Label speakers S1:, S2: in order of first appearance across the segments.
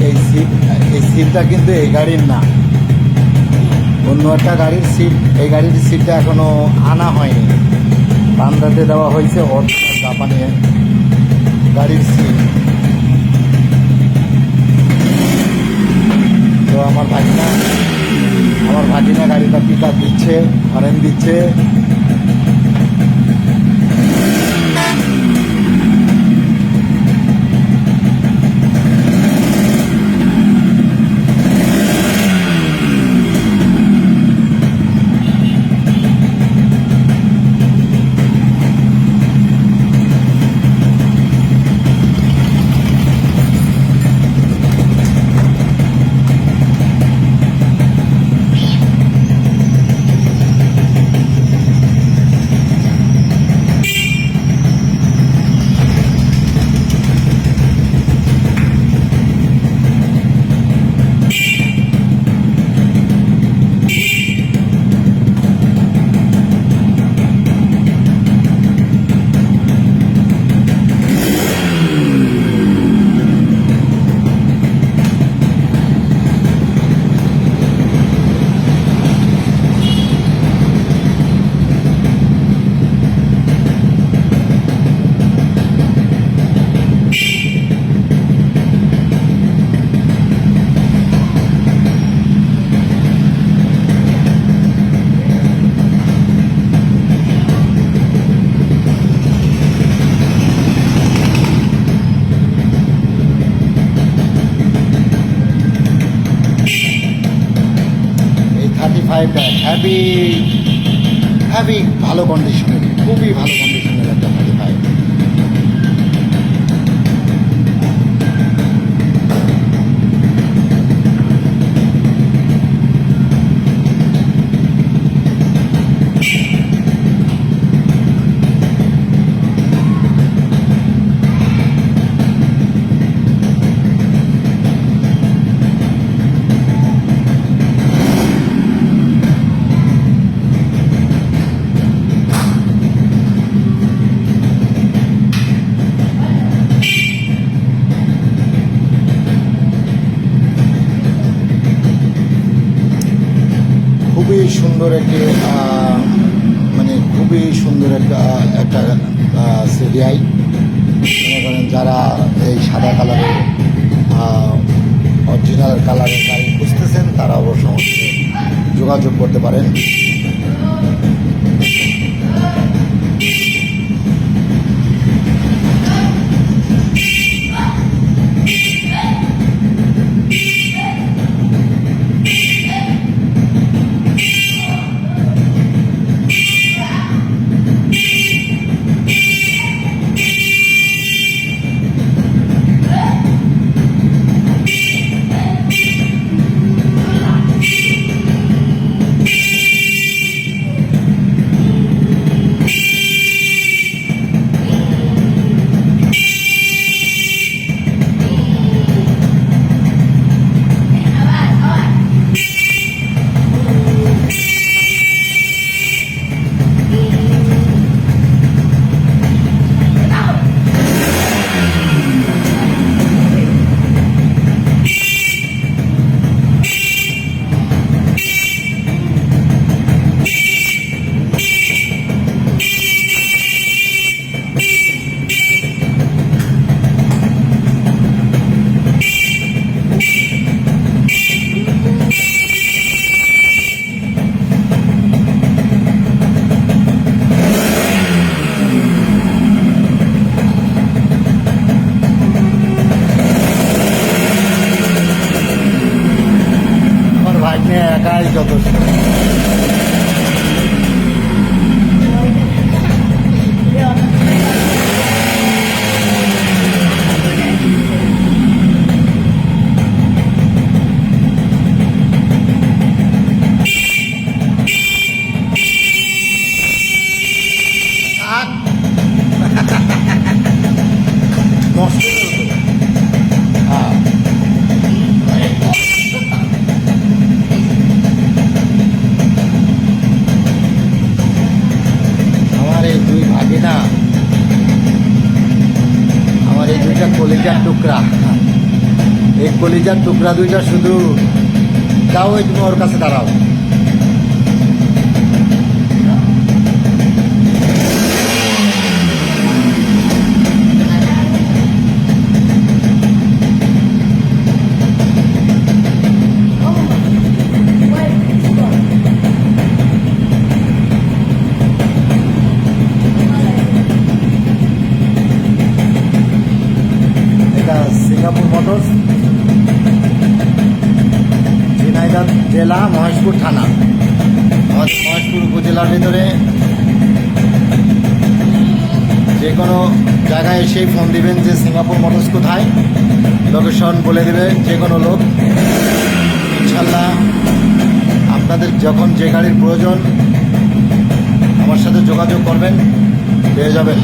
S1: এই সিটটা কিন্তু এই গাড়ির না, অন্য একটা গাড়ির সিট। এই গাড়ির সিটটা এখনো আনা হয়নি, বান্দাতে দেওয়া হয়েছে অরিজিনাল জাপানি গাড়ির সিট। তো আমার ভাগিনা গাড়িটা পিক আপ দিচ্ছে, হরেন দিচ্ছে। হ্যাভি ভালো কন্ডিশনের, খুবই ভালো কন্ডিশনের একটা 35। খুবই সুন্দর একটি খুবই সুন্দর একটা সিডিআই। মনে করেন যারা এই সাদা কালারের অরিজিনাল কালারের গাড়ি খুঁজতেছেন তারা অবশ্যই যোগাযোগ করতে পারেন। একাই যথেষ্ট। আমার এই দুইটা কলিজার টুকরা। এই কলিজার টুকরা দুইটা শুধু যাও, ওই তুমি ওর কাছে দাঁড়াও। এটা সিঙ্গাপুর মোটরস, ঝিনাইদহ জেলা, মহেশপুর থানা। আমাদের মহেশপুর উপজেলার ভিতরে যে কোনো জায়গায় এসেই ফোন দিবেন যে সিঙ্গাপুর মোটরস কোথায়, লোকেশন বলে দেবে যে কোনো লোক। ইনশাল্লাহ আপনাদের যখন যে গাড়ির প্রয়োজন আমার সাথে যোগাযোগ করবেন, পেয়ে যাবেন।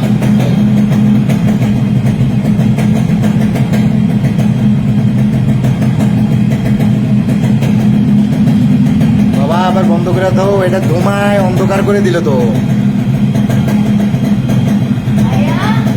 S1: বাবা আবার বন্ধ করে দাও, এটা ধুমায় অন্ধকার করে দিল তো।